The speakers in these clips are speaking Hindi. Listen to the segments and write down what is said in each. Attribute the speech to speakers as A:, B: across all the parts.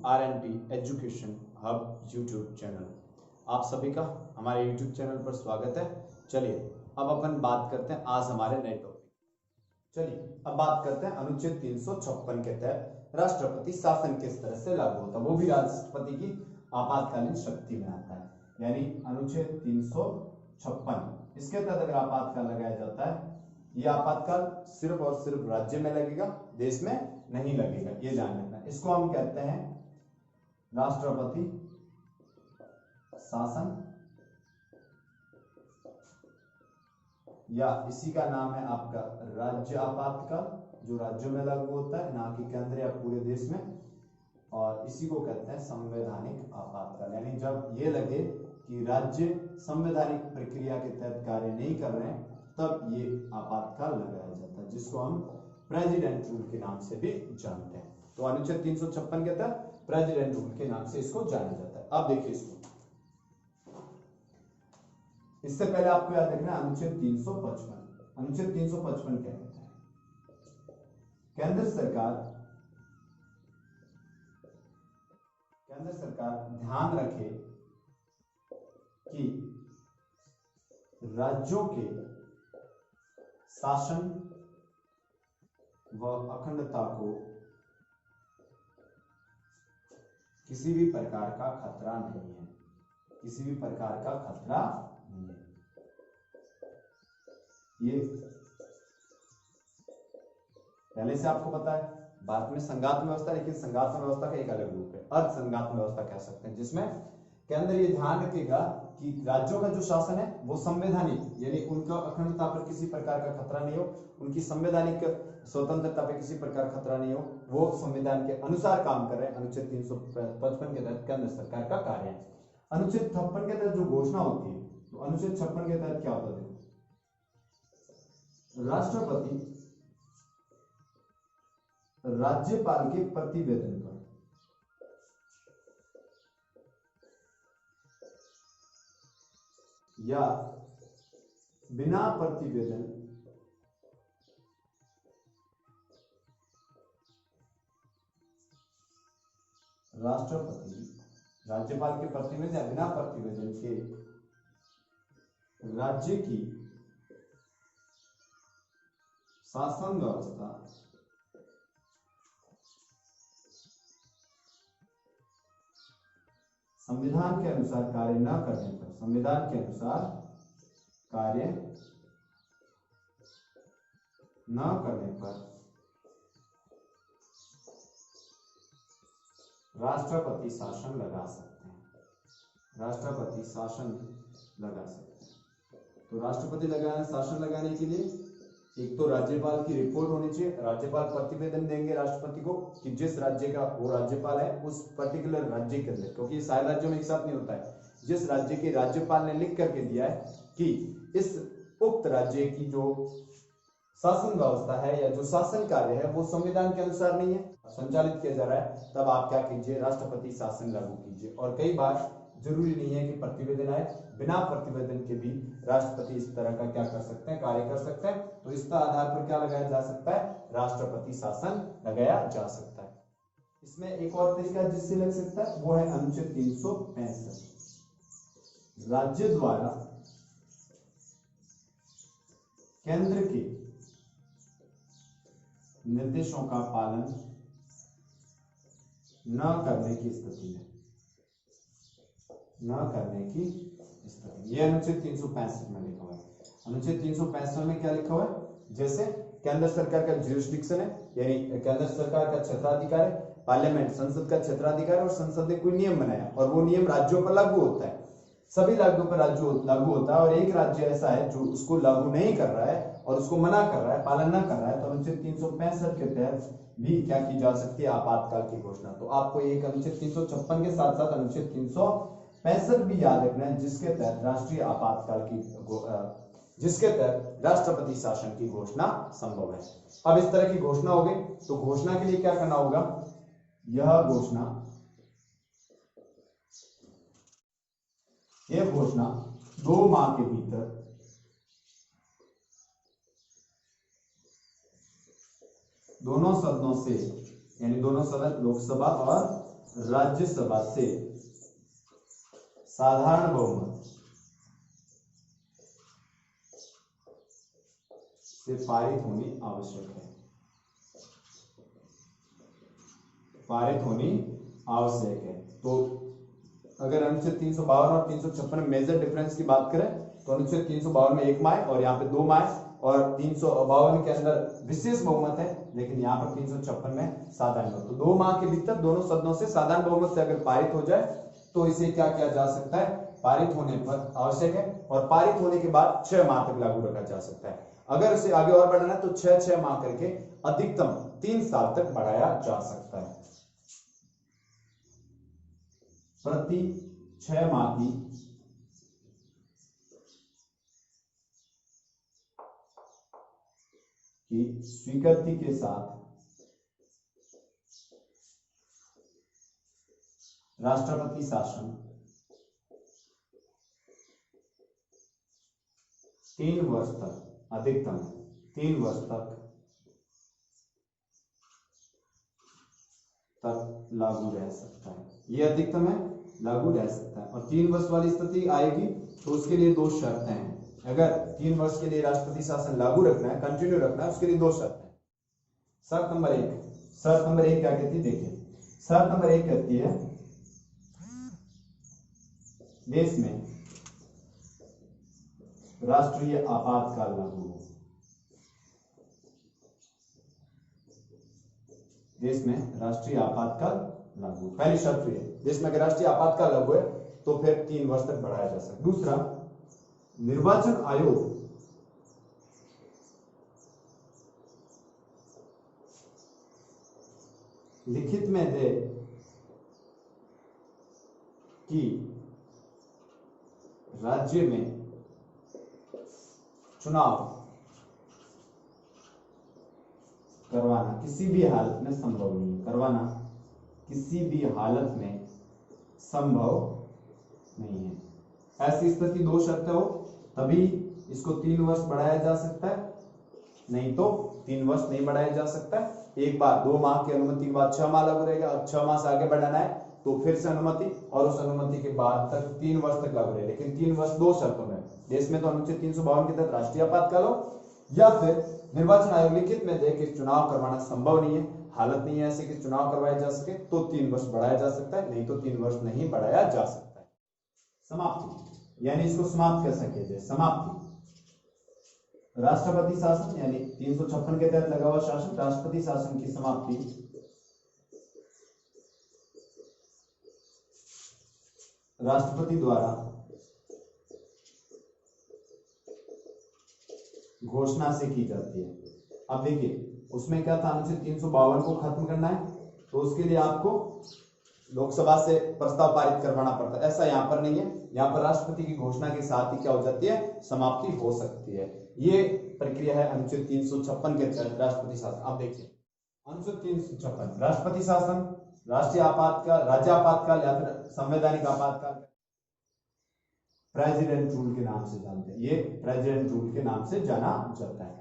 A: RNT education hub YouTube channel. आप सभी का हमारे यूट्यूब चैनल पर स्वागत है। चलिए अब अपन बात करते हैं आज हमारे नए टॉपिक। चलिए अब बात करते हैं अनुच्छेद 356 के तहत राष्ट्रपति शासन किस तरह से लागू होता है, वो भी राष्ट्रपति की आपातकालीन शक्ति में आता है। यानी अनुच्छेद 356 इसके तहत अगर आपातकाल लगाया जाता है, ये आपातकाल सिर्फ और सिर्फ राज्य में लगेगा, देश में नहीं लगेगा, ये ध्यान रखना। इसको हम कहते हैं राष्ट्रपति शासन, या इसी का नाम है आपका राज्य आपातकाल, जो राज्यों में लागू होता है, ना कि केंद्र या पूरे देश में। और इसी को कहते हैं संवैधानिक आपातकाल। यानी जब ये लगे कि राज्य संवैधानिक प्रक्रिया के तहत कार्य नहीं कर रहे हैं, तब ये आपातकाल लगाया जाता है, जिसको हम प्रेसिडेंट रूल के नाम से भी जानते हैं। तो अनुच्छेद 356 के तहत प्रेसिडेंट रूल के नाम से इसको जाना जाता है। अब देखिए इसको, इससे पहले आपको याद रखना है अनुच्छेद 355। अनुच्छेद 355 क्या कहता है? केंद्र सरकार ध्यान रखे कि राज्यों के शासन व अखंडता को किसी भी प्रकार का खतरा नहीं है, किसी भी प्रकार का खतरा नहीं है। ये पहले से आपको पता है। भारत में संघात्मक व्यवस्था, लेकिन संघात्मक व्यवस्था का एक अलग रूप है, अर्ध संघात्मक व्यवस्था कह सकते हैं, जिसमें केंद्र ये ध्यान रखेगा कि राज्यों का जो शासन है वो संवैधानिक, यानी उनका अखंडता पर किसी प्रकार का खतरा नहीं हो, उनकी संवैधानिक स्वतंत्रता पर किसी प्रकार खतरा नहीं हो, वो संविधान के अनुसार काम कर रहे हैं। अनुच्छेद 355 के तहत केंद्र सरकार का कार्य है। अनुच्छेद 56 के तहत जो घोषणा होती है, तो अनुच्छेद 56 के तहत क्या होता है? राष्ट्रपति राज्यपाल के प्रतिवेदन पर या बिना प्रतिवेदन राष्ट्रपति राज्यपाल के प्रतिवेदन या बिना प्रतिवेदन के राज्य की शासन व्यवस्था संविधान के अनुसार कार्य न करने पर, संविधान के अनुसार कार्य न करने पर राष्ट्रपति शासन लगा सकते हैं। राष्ट्रपति शासन लगा सकते हैं। तो राष्ट्रपति शासन लगाने के लिए एक तो राज्यपाल की रिपोर्ट होनी चाहिए। राज्यपाल प्रतिवेदन देंगे राष्ट्रपति को कि जिस राज्य का वो राज्यपाल है, उस पर्टिकुलर राज्य के अंदर, क्योंकि सारे राज्यों में एक साथ नहीं होता है, जिस राज्य के राज्यपाल ने लिख करके दिया है कि इस उक्त राज्य की जो शासन व्यवस्था है या जो शासन कार्य है वो संविधान के अनुसार नहीं है, संचालित किया जा रहा है, तब आप क्या कीजिए, राष्ट्रपति शासन लागू कीजिए। और कई बार जरूरी नहीं है कि प्रतिवेदन आए, बिना प्रतिवेदन के भी राष्ट्रपति इस तरह का क्या कर सकते हैं, कार्य कर सकते हैं। तो इसका आधार पर क्या लगाया जा सकता है? राष्ट्रपति शासन लगाया जा सकता है। इसमें एक और तरीका जिससे लग सकता है वो है अनुच्छेद 365। राज्य द्वारा केंद्र के निर्देशों का पालन न करने की स्थिति में, न करने की स्थिति, यह अनुच्छेद 365 में लिखा हुआ है। अनुच्छेद 365 में क्या लिखा हुआ है? जैसे केंद्र सरकार का ज्यूरिसडिक्शन है, यानी केंद्र सरकार का क्षेत्राधिकार है, पार्लियामेंट संसद का क्षेत्राधिकार है, और संसद ने कोई नियम बनाया और वो नियम राज्यों पर लागू होता है, सभी राज्यों पर लागू होता है, और एक राज्य ऐसा है जो उसको लागू नहीं कर रहा है और उसको मना कर रहा है, पालन न कर रहा है, तो अनुच्छेद 365 के तहत भी क्या की जा सकती है? आपातकाल की घोषणा। तो आपको एक अनुच्छेद 356 के साथ साथ अनुच्छेद 365 भी याद रखना है, जिसके तहत राष्ट्रीय आपातकाल की जिसके तहत राष्ट्रपति शासन की घोषणा संभव है। अब इस तरह की घोषणा हो गई, तो घोषणा के लिए क्या करना होगा? यह घोषणा 2 माह के भीतर दोनों सदनों से, यानी दोनों सदन लोकसभा और राज्यसभा से साधारण बहुमत से पारित होनी आवश्यक है, पारित होनी आवश्यक है। तो अगर अनुच्छेद 352 और 356 में मेजर डिफरेंस की बात करें तो अनुच्छेद 352 में 1 माह और यहाँ पे 2 माह, और 352 के अंदर विशेष बहुमत है, लेकिन यहाँ पर 356 में साधारण बहुमत। तो 2 माह के भीतर दोनों सदनों से साधारण बहुमत से अगर पारित हो जाए तो इसे क्या किया जा सकता है, पारित होने पर आवश्यक है, और पारित होने के बाद 6 माह तक लागू रखा जा सकता है। अगर इसे आगे और बढ़ाना है तो 6 माह करके अधिकतम 3 साल तक बढ़ाया जा सकता है। प्रति 6 माह की स्वीकृति के साथ राष्ट्रपति शासन 3 वर्ष तक, अधिकतम 3 वर्ष तक लागू रह सकता है। ये अधिकतम है, लागू रह सकता है। और 3 वर्ष वाली स्थिति आएगी तो उसके लिए 2 शर्तें हैं। अगर 3 वर्ष के लिए राष्ट्रपति शासन लागू रखना है, कंटिन्यू रखना है, उसके लिए 2 शर्तें हैं। शर्त नंबर 1 क्या कहती है, देखिए शर्त नंबर 1 कहती है देश में राष्ट्रीय आपातकाल लागू हो। देश में राष्ट्रीय आपातकाल लागू, पहली शर्त ये, देश में अगर राष्ट्रीय आपातकाल लागू है तो फिर 3 वर्ष तक बढ़ाया जा सकता है। दूसरा, निर्वाचन आयोग लिखित में दे कि राज्य में चुनाव करवाना किसी भी हालत में संभव नहीं है, करवाना किसी भी हालत में संभव नहीं है। ऐसी स्थिति 2 शर्तें हो तभी इसको 3 वर्ष बढ़ाया जा सकता है, नहीं तो 3 वर्ष नहीं बढ़ाया जा सकता है। एक बार 2 माह की अनुमति के बाद 6 माह लागू रहेगा, और 6 माह से आगे बढ़ाना है तो फिर से अनुमति, और उस अनुमति के बाद तक 3 वर्ष तक लागू रहेगा। लेकिन 3 वर्ष 2 शर्तों में, देश में तो अनुच्छेद 352 के तहत राष्ट्रीय आपातकाल हो, या फिर निर्वाचन आयोग लिखित में दे कि चुनाव करवाना संभव नहीं है, हालत नहीं है ऐसे कि चुनाव करवाए जा सके, तो 3 वर्ष बढ़ाया जा सकता है, नहीं तो 3 वर्ष नहीं बढ़ाया जा सकता है। समाप्ति, यानी इसको समाप्त कर सके, समाप्ति राष्ट्रपति शासन यानी 356 के तहत लगा हुआ शासन, राष्ट्रपति शासन की समाप्ति राष्ट्रपति द्वारा घोषणा से की जाती है। अब देखिए उसमें क्या था, अनुच्छेद 352 को खत्म करना है तो उसके लिए आपको लोकसभा से प्रस्ताव पारित करवाना पड़ता है। ऐसा यहाँ पर नहीं है, यहाँ पर राष्ट्रपति की घोषणा के साथ ही क्या हो जाती है, समाप्ति हो सकती है। ये प्रक्रिया है अनुच्छेद 356 के तहत राष्ट्रपति शासन। अब देखिए अनुच्छेद 356 राष्ट्रपति शासन, राष्ट्रीय आपातकाल, राज्य आपातकाल या फिर संवैधानिक आपातकाल, प्रेसिडेंट रूल के नाम से जानते हैं, ये प्रेसिडेंट रूल के नाम से जाना जाता है।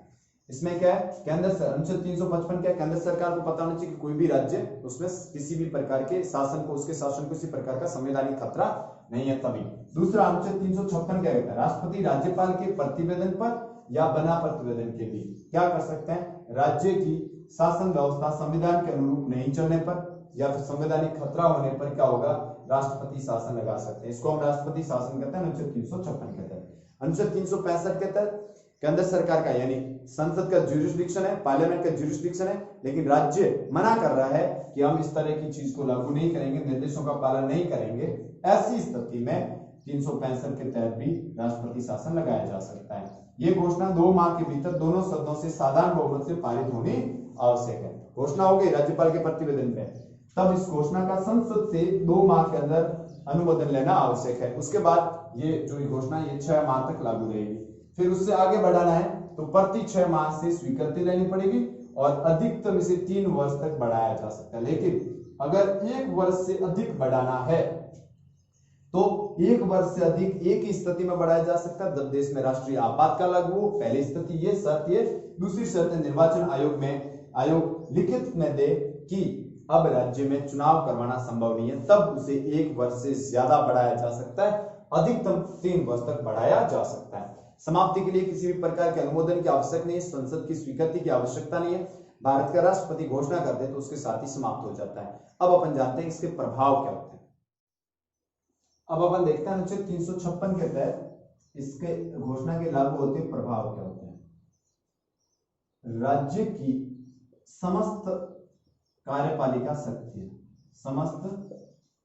A: इसमें क्या है, केंद्र अनुच्छेद 355 क्या, केंद्र सरकार को पता होना चाहिए कि कोई भी राज्य उसमें किसी भी प्रकार के शासन को, उसके शासन को किसी प्रकार का संवैधानिक खतरा नहीं है तभी। दूसरा अनुच्छेद 356 क्या कहता है, राष्ट्रपति राज्यपाल के प्रतिवेदन पर या बिना प्रतिवेदन के भी क्या कर सकते हैं, राज्य की शासन व्यवस्था संविधान के अनुरूप नहीं चलने पर या फिर संवैधानिक खतरा होने पर क्या होगा, राष्ट्रपति शासन लगा सकते हैं। इसको हम राष्ट्रपति शासन कहते हैं अनुच्छेद 356 के तहत। अनुच्छेद 365 के तहत केंद्र सरकार का यानी संसद का ज्यूरिसडिक्शन है, पार्लियामेंट का ज्यूरिसडिक्शन है, लेकिन राज्य मना कर रहा है कि हम इस तरह की चीज को लागू नहीं करेंगे, निर्देशों का पालन नहीं करेंगे। ऐसी स्थिति में 365 के तहत भी राष्ट्रपति शासन लगाया जा सकता है। ये घोषणा 2 माह के भीतर दोनों सदनों से साधारण बहुमत से पारित होनी आवश्यक है। घोषणा हो गई राज्यपाल के प्रतिवेदन पे, तब इस घोषणा का संसद से 2 माह के अंदर अनुमोदन लेना आवश्यक है। उसके बाद ये जो घोषणा ये 6 माह तक लागू रहेगी। फिर उससे आगे बढ़ाना है तो प्रति 6 माह से स्वीकृति लेनी पड़ेगी और अधिकतम इसे 3 वर्ष तक बढ़ाया जा सकता है। लेकिन अगर 1 वर्ष से अधिक बढ़ाना है तो 1 वर्ष से अधिक एक ही स्थिति में बढ़ाया जा सकता है जब देश में राष्ट्रीय आपातकाल लागू हो। पहली स्थिति ये शर्त, ये दूसरी शर्त निर्वाचन आयोग लिखित में दे कि अब राज्य में चुनाव करवाना संभव नहीं है, तब उसे 1 वर्ष से ज्यादा बढ़ाया जा सकता है, अधिकतम 3 वर्ष तक बढ़ाया जा सकता है। समाप्ति के लिए किसी भी प्रकार के अनुमोदन की आवश्यक नहीं है, संसद की स्वीकृति की आवश्यकता नहीं है। भारत का राष्ट्रपति घोषणा कर दे तो उसके साथ ही समाप्त हो जाता है। अब अपन जानते हैं इसके प्रभाव क्या होते हैं। अब अपन देखते हैं अनुच्छेद 356 के तहत इसके घोषणा के लागू होते प्रभाव क्या होते हैं। राज्य की समस्त कार्यपालिका शक्तियां, समस्त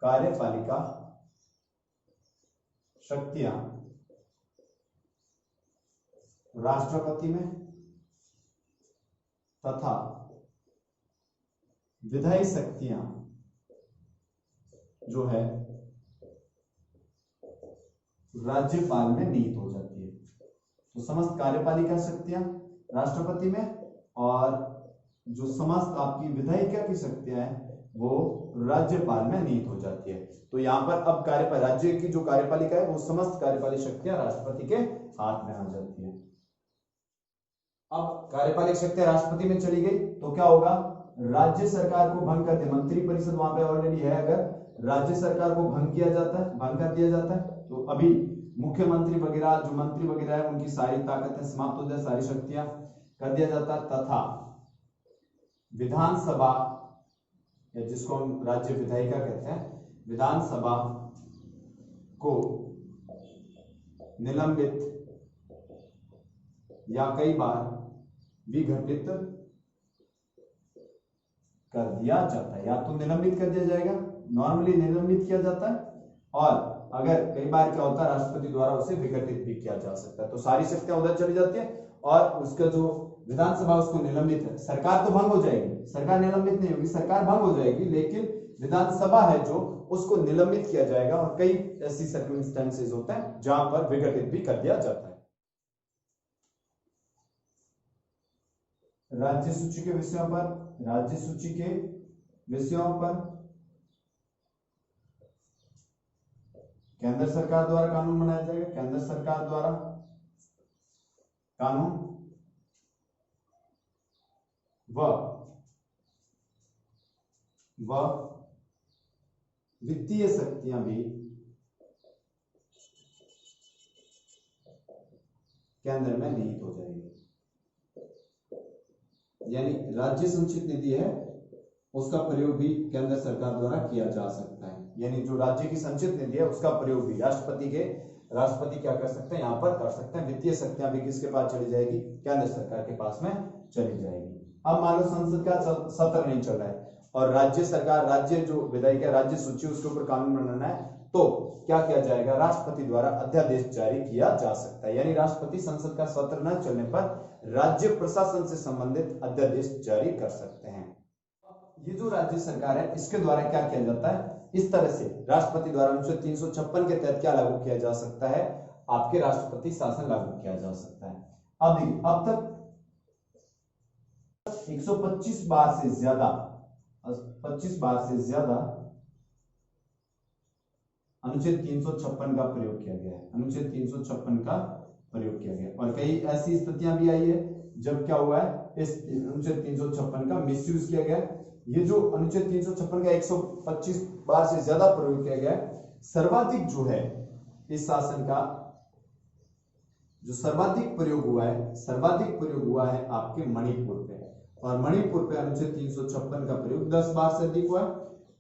A: कार्यपालिका शक्तियां राष्ट्रपति में तथा विधायी शक्तियां जो है राज्यपाल में निहित हो जाती है। तो समस्त कार्यपालिका शक्तियां राष्ट्रपति में, और जो समस्त आपकी विधायिका की शक्तियां हैं वो राज्यपाल में निहित हो जाती है। तो यहां पर अब राज्य की जो कार्यपालिका है वो समस्त कार्यपालिक शक्तियां राष्ट्रपति के हाथ में आ जाती है। अब कार्यपालिक शक्तियां राष्ट्रपति में चली गई तो क्या होगा, राज्य सरकार को भंग करते, मंत्रिपरिषद वहां पे ऑलरेडी है, अगर राज्य सरकार को भंग किया जाता है, भंग कर दिया जाता है, तो अभी मुख्यमंत्री वगैरह जो मंत्री वगैरह है उनकी सारी ताकतें समाप्त हो जाए, सारी शक्तियां कर दिया जाता है, तथा विधानसभा या जिसको हम राज्य विधायिका कहते हैं, विधानसभा को निलंबित या कई बार विघटित कर दिया जाता है। या तो निलंबित कर दिया जाएगा, नॉर्मली निलंबित किया जाता है, और अगर कई बार क्या होता है राष्ट्रपति द्वारा उसे विघटित भी किया जा सकता है। तो सारी शक्तियां उधर चली जाती है और उसका जो विधानसभा उसको निलंबित है, सरकार तो भंग हो जाएगी, सरकार निलंबित नहीं होगी, सरकार भंग हो जाएगी, लेकिन विधानसभा है जो उसको निलंबित किया जाएगा। और कई ऐसी सर्कमस्टेंसेस होते हैं जहां पर विघटित भी कर दिया जाता है। राज्य सूची के विषयों पर, राज्य सूची के विषयों पर केंद्र सरकार द्वारा कानून बनाया जाएगा, केंद्र सरकार द्वारा कानून व वित्तीय शक्तियां भी केंद्र में निहित हो जाएगी। यानी राज्य संचित निधि है उसका प्रयोग भी केंद्र सरकार द्वारा किया जा सकता है। यानी जो राज्य की संचित निधि है उसका प्रयोग भी राष्ट्रपति क्या कर सकते हैं, यहाँ पर कर सकते हैं। वित्तीय शक्तियां भी किसके पास चली जाएगी, केंद्र सरकार के पास में चली जाएगी। अब मान लो संसद का सत्र नहीं चल रहा है और राज्य सरकार, राज्य जो विधायिका राज्य सूची उसके ऊपर कानून बनाना है, तो क्या किया जाएगा, राष्ट्रपति द्वारा अध्यादेश जारी किया जा सकता है। यानी राष्ट्रपति संसद का सत्र न चलने पर राज्य प्रशासन से संबंधित अध्यादेश जारी कर सकते हैं। ये जो राज्य सरकार है इसके द्वारा क्या किया जाता है, इस तरह से राष्ट्रपति द्वारा अनुच्छेद 356 के तहत क्या लागू किया जा सकता है, आपके राष्ट्रपति शासन लागू किया जा सकता है। अब देखिए, अब तक 125 बार से ज्यादा 25 बार से ज्यादा अनुच्छेद 356 का प्रयोग किया गया है, अनुच्छेद 356 का प्रयोग किया गया। और कई ऐसी स्थितियां भी आई है जब क्या हुआ है, इस अनुच्छेद 356 का मिसयूज किया गया। ये जो अनुच्छेद 356 का 125 बार से ज्यादा प्रयोग किया गया है, सर्वाधिक जो है इस शासन का जो सर्वाधिक प्रयोग हुआ है आपके मणिपुर पे, और मणिपुर पे अनुच्छेद 356 का प्रयोग 10 बार से अधिक हुआ है।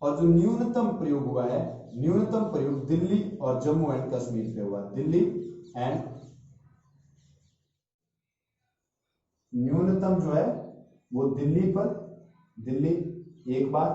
A: और जो न्यूनतम प्रयोग हुआ है, न्यूनतम प्रयोग दिल्ली और जम्मू एंड कश्मीर पे हुआ, दिल्ली एंड न्यूनतम जो है वो दिल्ली एक बार,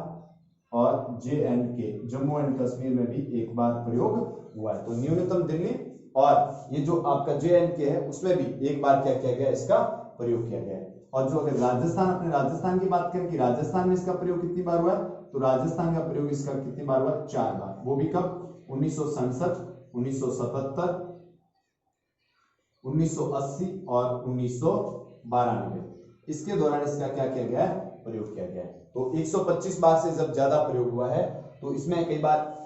A: और J&K जम्मू एंड कश्मीर में भी एक बार प्रयोग हुआ है। तो न्यूनतम दिल्ली और ये जो आपका J&K है उसमें भी एक बार क्या किया गया, इसका प्रयोग किया गया है। और जो अगर अपने राजस्थान की बात करें कि राजस्थान में इसका प्रयोग कितनी बार हुआ है, तो राजस्थान का प्रयोग इसका कितनी बार हुआ, 4 बार। वो भी कब, 1967, 1977, 1980 और 1992। इसके दौरान इसका क्या किया गया है, प्रयोग किया गया है। तो 125 बार से जब ज्यादा प्रयोग हुआ है तो इसमें कई बार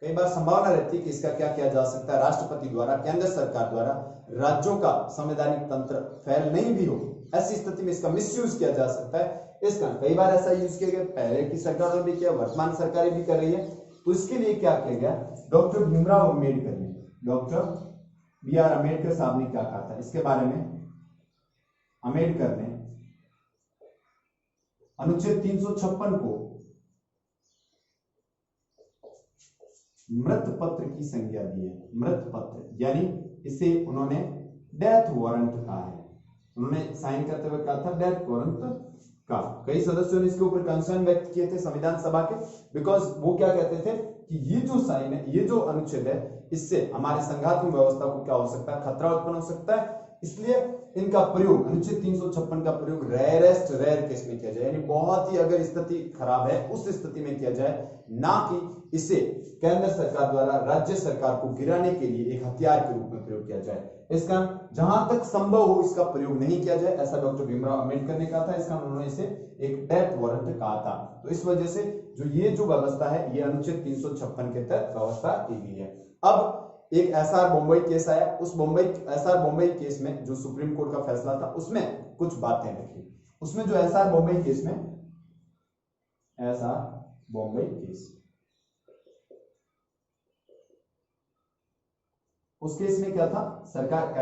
A: संभावना रहती है कि इसका क्या किया जा सकता है, राष्ट्रपति द्वारा, केंद्र सरकार द्वारा राज्यों का संवैधानिक तंत्र फेल नहीं भी हो, ऐसी स्थिति में इसका मिसयूज किया जा सकता है। इसका कई बार ऐसा यूज किया गया, पहले की सरकार ने भी किया, वर्तमान सरकारें भी कर रही है। तो इसके लिए क्या किया गया, डॉक्टर भीमराव अम्बेडकर ने, डॉक्टर बी आर अम्बेडकर साहब ने क्या कहा था इसके बारे में, अम्बेडकर ने अनुच्छेद 356 को मृत पत्र की संज्ञा दी है। मृत पत्र यानी इसे उन्होंने डेथ वारंट कहा है, उन्होंने साइन करते हुए कहा था डेथ वारंट का। कई सदस्यों ने इसके ऊपर कंसर्न व्यक्त किए थे संविधान सभा के, बिकॉज वो क्या कहते थे कि ये जो साइन है, ये जो अनुच्छेद है, इससे हमारे संघात्मक व्यवस्था को क्या हो सकता है, खतरा उत्पन्न हो सकता है। इसलिए इनका प्रयोग, अनुच्छेद 356 का प्रयोग रेयरेस्ट रेयर केस में किया जाए, यानी बहुत ही अगर स्थिति खराब है उस स्थिति में किया जाए, ना कि इसे केंद्र सरकार द्वारा राज्य सरकार को गिराने के लिए एक हथियार के रूप में प्रयोग किया जाए। इसका जहां तक संभव हो इसका प्रयोग नहीं किया जाए, ऐसा डॉक्टर भीमराव अम्बेडकर ने कहा था। इसका उन्होंने इसे एक डेथ वारंट कहा था। तो इस वजह से ये जो व्यवस्था है ये अनुच्छेद 356 के तहत व्यवस्था की गई है। अब एक एसआर बॉम्बे केस आया, उस एसआर बॉम्बे केस में जो सुप्रीम कोर्ट का फैसला था उसमें कुछ बातें रखी। उसमें जो एसआर बॉम्बे केस में, एसआर बॉम्बे केस, उस केस में क्या था, सरकार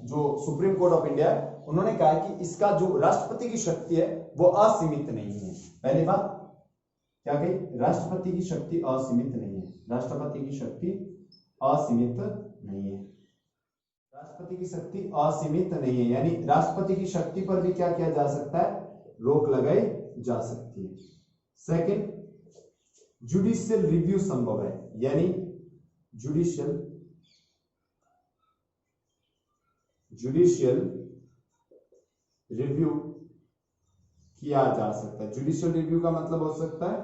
A: जो सुप्रीम कोर्ट ऑफ इंडिया है उन्होंने कहा कि इसका जो राष्ट्रपति की शक्ति है वो असीमित नहीं है। पहली बात क्या कही, राष्ट्रपति की शक्ति असीमित नहीं है, राष्ट्रपति की शक्ति असीमित नहीं है, राष्ट्रपति की शक्ति असीमित नहीं है, यानी राष्ट्रपति की शक्ति पर भी क्या किया जा सकता है, रोक लगाई जा सकती है। सेकंड, जुडिशियल रिव्यू संभव है, यानी जुडिशियल रिव्यू किया जा सकता है। जुडिशियल रिव्यू का मतलब हो सकता है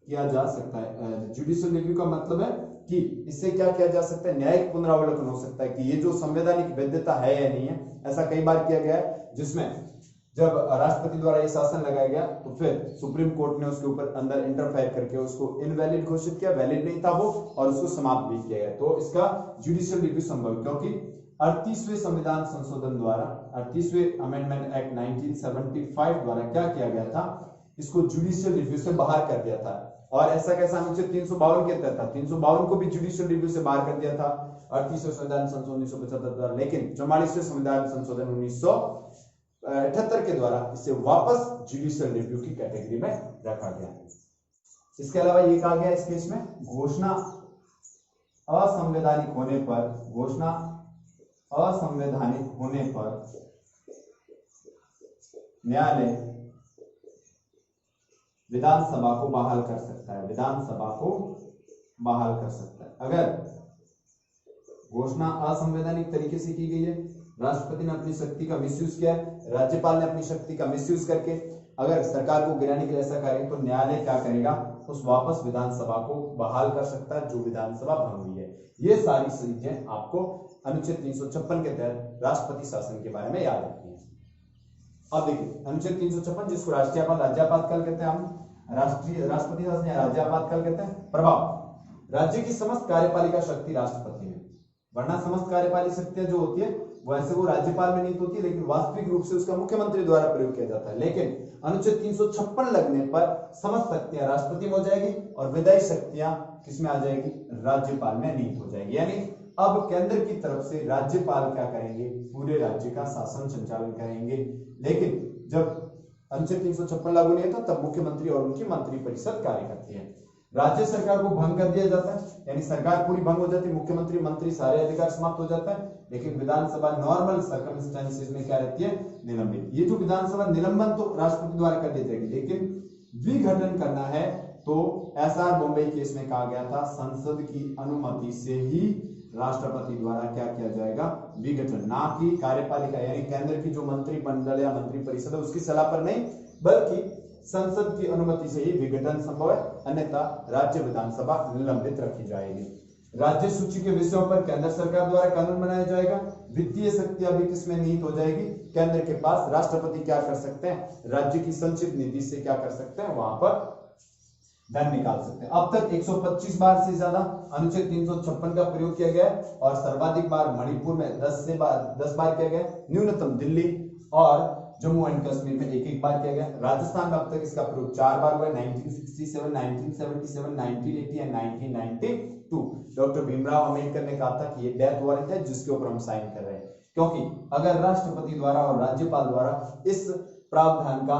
A: किया जा सकता है, जुडिशियल रिव्यू का मतलब है कि इससे क्या किया जा सकता है, न्यायिक पुनरावलोकन हो सकता है कि ये जो संवैधानिक वैधता है या नहीं है। ऐसा कई बार किया गया है, जिसमें जब राष्ट्रपति द्वारा ये शासन लगाया गया तो फिर सुप्रीम कोर्ट ने उसके ऊपर अंदर इंटरफेयर करके उसको इनवैलिड घोषित किया, वैलिड नहीं था वो, और उसको समाप्त भी किया गया। तो इसका जुडिशियल रिव्यू संभव है, क्योंकि 38वें संविधान संशोधन द्वारा, 38वें अमेंडमेंट एक्ट 1975 द्वारा क्या किया गया था, इसको जुडिशियल रिव्यू से बाहर कर दिया था। और ऐसा कैसा अनुच्छेद 352 के तहत था, 352 को भी जुडिशियल रिव्यू से बाहर कर दिया था 38वें संविधान संशोधन 1975 द्वारा, लेकिन 44वें संविधान संशोधन 1978 के द्वारा इसे वापस जुडिशियल रिव्यू की कैटेगरी में रखा गया। इसके अलावा ये कहा गया इस केस में, घोषणा असंवैधानिक होने पर, घोषणा असंवैधानिक होने पर न्यायालय विधानसभा को बहाल कर सकता है, विधानसभा को बहाल कर सकता है। अगर घोषणा असंवैधानिक तरीके से की गई है, राष्ट्रपति ने अपनी शक्ति का मिसयूज किया है, राज्यपाल ने अपनी शक्ति का मिसयूज करके अगर सरकार को गिराने के लिए ऐसा करे, तो न्यायालय क्या करेगा, उस वापस विधानसभा को बहाल कर सकता है जो विधानसभा भंग हुई है। ये सारी चीजें आपको अनुच्छेद 356 के तहत राष्ट्रपति शासन के बारे में याद रखनी है। अब देखिए अनुच्छेद 356 जिसको राष्ट्रीय राज्यापातकाल कहते हैं, हम राष्ट्रपति शासन या राज्यापातकाल कहते हैं। प्रभाव, राज्य की समस्त कार्यपालिका शक्ति राष्ट्रपति में, वरना समस्त कार्यपालिक शक्तियां जो होती है वैसे वो राज्यपाल में नहीं होती, लेकिन वास्तविक रूप से उसका मुख्यमंत्री द्वारा प्रयोग किया जाता है। लेकिन अनुच्छेद 356 लगने पर समस्त शक्तियां राष्ट्रपति में हो जाएगी और विधायी शक्तियां किसमें आ जाएगी, राज्यपाल में निहित हो जाएगी। यानी अब केंद्र की तरफ से राज्यपाल क्या करेंगे, पूरे राज्य का शासन संचालन करेंगे। लेकिन जब अनुच्छेद 356 लागू नहीं होता तब मुख्यमंत्री और उनकी मंत्रिपरिषद कार्य करती है। राज्य सरकार को भंग कर दिया जाता है, यानी सरकार पूरी भंग हो जाती है, मुख्यमंत्री मंत्री सारे अधिकार समाप्त हो जाता है। लेकिन विधानसभा नॉर्मल सर्कमस्टेंसेस में क्या रहती है, निलंबित। ये जो विधानसभा निलंबन तो राष्ट्रपति द्वारा कर दी जाएगी, लेकिन विघटन करना है तो एसआर बॉम्बे केस में कहा गया था संसद की अनुमति से ही राष्ट्रपति द्वारा क्या किया जाएगा, विघटन, ना कि कार्यपालिका यानी केंद्र की जो मंत्रिमंडल या मंत्रिपरिषद है उसकी सलाह पर नहीं, बल्कि संसद की अनुमति से ही विघटन संभव है, अन्यथा राज्य विधानसभा निलंबित रखी जाएगी। राज्य सूची के विषयों पर केंद्र सरकार द्वारा कानून बनाया जाएगा। वित्तीय शक्तियां भी किसमें निहित हो जाएगी, केंद्र के पास। राष्ट्रपति क्या कर सकते हैं, राज्य की संचित निधि से क्या कर सकते हैं, वहां पर धन निकाल सकते हैं। अब तक 125 बार से ज्यादा अनुच्छेद 356 का प्रयोग किया गया है और सर्वाधिक बार मणिपुर में 10 बार किया गया, न्यूनतम दिल्ली और जम्मू एंड कश्मीर में एक एक बार किया गया। राजस्थान में अब तक इसका प्रयोग 4 बार हुआ है, 1967, 1977, 1980 एंड 1992। डॉक्टर भीमराव अंबेडकर ने कहा था कि ये डेथ वारंट है जिसके ऊपर हम साइन कर रहे हैं, क्योंकि अगर राष्ट्रपति द्वारा और राज्यपाल द्वारा इस प्रावधान का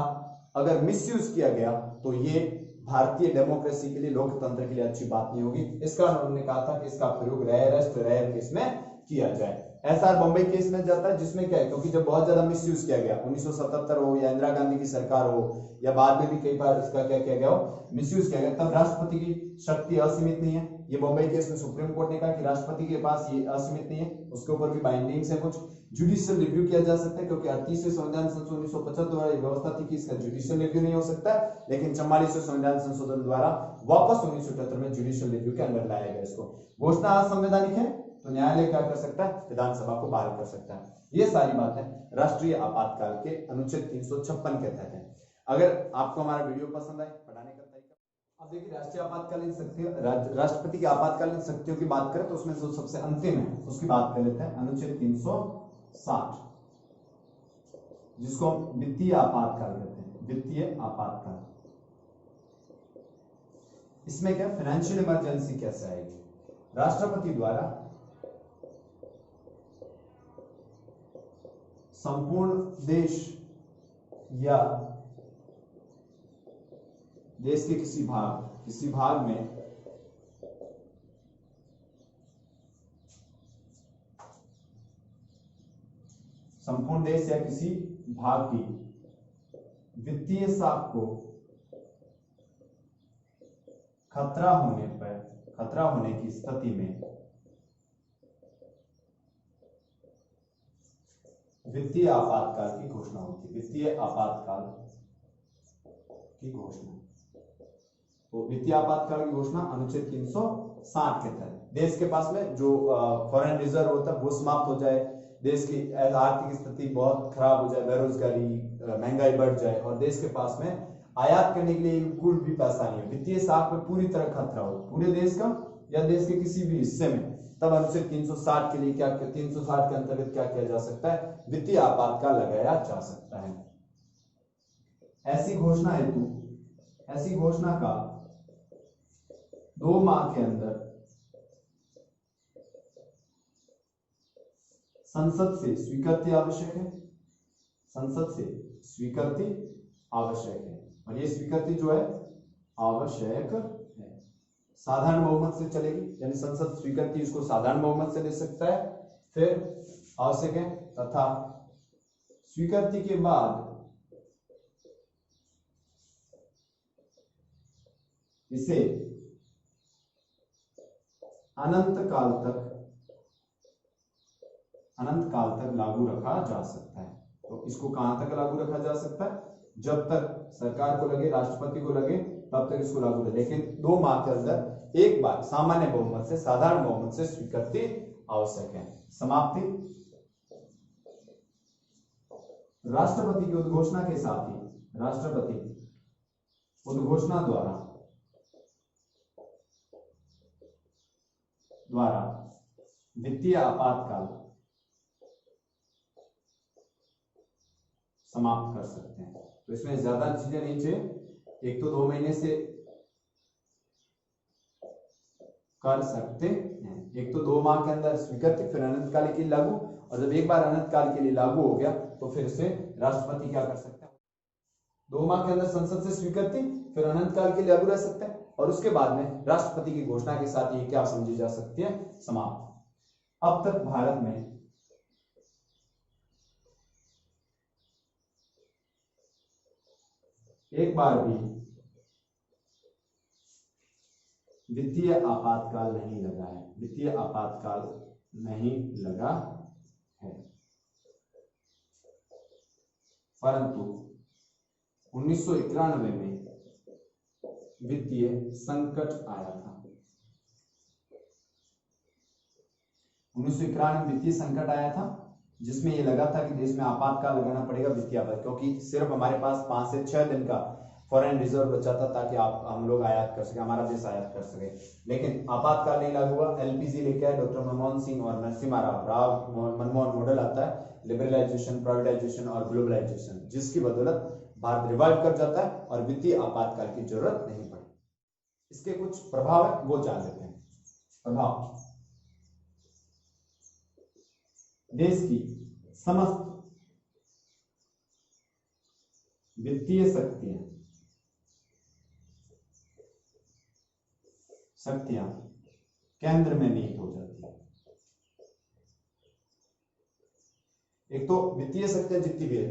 A: अगर मिसयूज किया गया तो ये भारतीय डेमोक्रेसी के लिए, लोकतंत्र के लिए अच्छी बात नहीं होगी। इस कारण उन्होंने कहा था कि इसका प्रयोग रेयर केस में किया जाए। एसआर बम्बई केस में जाता है, जिसमें क्या है, क्योंकि जब बहुत ज्यादा मिसयूज किया गया, 1977 हो या इंदिरा गांधी की सरकार हो या बाद में भी कई बार इसका क्या किया गया हो, मिसयूज किया गया, तब राष्ट्रपति की शक्ति असीमित नहीं है। ये बम्बई केस में सुप्रीम कोर्ट ने कहा कि राष्ट्रपति के पास ये असीमित नहीं है, उसके ऊपर भी बाइंडिंग्स है, कुछ जुडिशियल रिव्यू किया जा सकता है, क्योंकि 38वें संविधान संशोधन 1975 द्वारा व्यवस्था थी कि इसका जुडिशियल रिव्यू नहीं हो सकता, लेकिन 44वें संविधान संशोधन द्वारा वापस 1978 में जुडिशियल रिव्यू के अंदर लाया गया इसको। घोषणा असंवैधानिक है तो न्यायालय क्या कर सकता है, विधानसभा को बहाल कर सकता है। ये सारी बातें राष्ट्रीय आपातकाल के अनुच्छेद 356 के तहत है। अगर आपको हमारा वीडियो पसंद आए, पढ़ाने का तरीका, अब देखिए राष्ट्रीय आपातकालीन शक्तियों, राष्ट्रपति की आपातकालीन शक्तियों की बात करें तो उसमें जो सबसे अंतिम है उसकी बात कर लेते हैं, अनुच्छेद 360, जिसको हम वित्तीय आपातकाल कहते हैं, वित्तीय आपातकाल। इसमें क्या फाइनेंशियल इमरजेंसी कैसे आएगी, राष्ट्रपति द्वारा संपूर्ण देश या देश के किसी भाग में संपूर्ण देश या किसी भाग की वित्तीय साख को खतरा होने की स्थिति में वित्तीय आपातकाल की घोषणा होती है। वित्तीय आपातकाल की घोषणा, तो वित्तीय आपातकाल की घोषणा अनुच्छेद 360 के तहत देश के पास में जो फॉरेन रिजर्व होता है वो समाप्त हो जाए, देश की आर्थिक स्थिति बहुत खराब हो जाए, बेरोजगारी, महंगाई बढ़ जाए और देश के पास में आयात करने के लिए बिल्कुल भी पैसा नहीं है, वित्तीय साख में पूरी तरह खतरा हो पूरे देश का या देश के किसी भी हिस्से में, तब अनुच्छेद 360 के लिए 360 के अंतर्गत क्या किया जा सकता है, वित्तीय आपातकाल लगाया जा सकता है। ऐसी घोषणा का 2 माह के अंदर संसद से स्वीकृति आवश्यक है, और ये स्वीकृति जो है आवश्यक है, साधारण बहुमत से चलेगी, यानी संसद स्वीकृति इसको साधारण बहुमत से दे सकता है, फिर आवश्यक है, तथा स्वीकृति के बाद इसे अनंत काल तक लागू रखा जा सकता है। तो इसको कहां तक लागू रखा जा सकता है, जब तक सरकार को लगे, राष्ट्रपति को लगे, तब तक इसको लागू रहे, लेकिन 2 माह के अंदर एक बार सामान्य बहुमत से, साधारण बहुमत से स्वीकृति आवश्यक है। समाप्ति, राष्ट्रपति की उद्घोषणा के साथ ही राष्ट्रपति उद्घोषणा द्वारा वित्तीय आपातकाल समाप्त कर सकते हैं। तो इसमें ज्यादा चीजें नहीं चाहिए, एक तो 2 महीने से कर सकते हैं, एक तो 2 माह के अंदर स्वीकृति, फिर अनंतकाल के लिए लागू, और जब एक बार अनंतकाल के लिए लागू हो गया तो फिर से राष्ट्रपति क्या कर सकते हैं, 2 माह के अंदर संसद से स्वीकृति, फिर अनंतकाल के लिए लागू रह सकते हैं, और उसके बाद में राष्ट्रपति की घोषणा के साथ ये क्या समझी जा सकती है, समाप्त। अब तक भारत में एक बार भी वित्तीय आपातकाल नहीं लगा है, वित्तीय आपातकाल नहीं लगा है, परंतु 1991 में वित्तीय संकट आया था। 1991 में वित्तीय संकट आया था, जिसमें ये लगा था कि देश में आपातकाल लगाना पड़ेगा, वित्तीय आपात, क्योंकि सिर्फ हमारे पास 5 से 6 दिन का फॉरेन रिजर्व बचा था ताकि आप हम लोग आयात कर सके, हमारा देश आयात कर सके। लेकिन आपातकाल नहीं लागू हुआ। एलपीजी लेके आए डॉक्टर मनमोहन सिंह और नरसिम्हा राव मनमोहन मॉडल आता है, लिबरलाइजेशन, प्राइवेटाइजेशन और ग्लोबलाइजेशन, जिसकी बदौलत भारत रिवाइव कर जाता है और वित्तीय आपातकाल की जरूरत नहीं पड़ी। इसके कुछ प्रभाव है वो जान लेते हैं। प्रभाव, देश की समस्त वित्तीय शक्तियां केंद्र में निहित हो जाती है। एक तो वित्तीय शक्तियां जितनी भी है,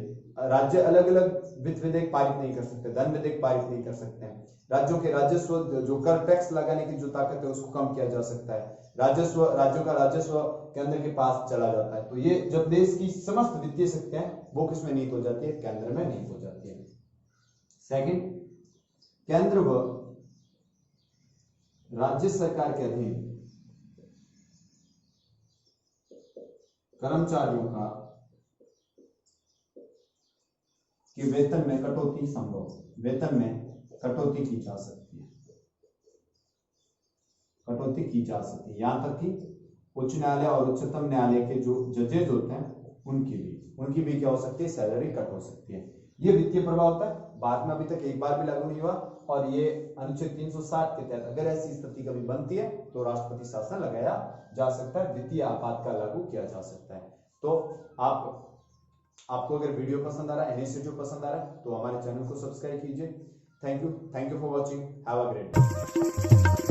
A: राज्य अलग अलग वित्त विधेयक पारित नहीं कर सकते, धन विधेयक पारित नहीं कर सकते हैं। राज्यों के राजस्व, जो कर टैक्स लगाने की जो ताकत है उसको कम किया जा सकता है। राजस्व, राज्यों का राजस्व केंद्र के पास चला जाता है। तो ये जब देश की समस्त वित्तीय शक्तियां वो किसमें निहित हो जाती है? केंद्र में निहित हो जाती है। सेकंड, केंद्र व राज्य सरकार के अधीन कर्मचारियों का कि वेतन में कटौती संभव, वेतन में कटौती की जा सकती है, कटौती की जा सकती है। यहां तक कि उच्च न्यायालय और उच्चतम न्यायालय के जो जजेज होते हैं उनकी भी क्या हो सकती है? सैलरी कट हो सकती है। ये वित्तीय प्रभाव होता है। भारत में अभी तक एक बार भी लागू नहीं हुआ और ये अनुच्छेद 360 के तहत अगर ऐसी स्थिति कभी बनती है तो राष्ट्रपति शासन लगाया जा सकता है, वित्तीय आपातकाल लागू किया जा सकता है। तो आपको अगर वीडियो पसंद आ रहा है, इनिशिएटिव पसंद आ रहा है तो हमारे चैनल को सब्सक्राइब कीजिए। Thank you for watching. Have a great day.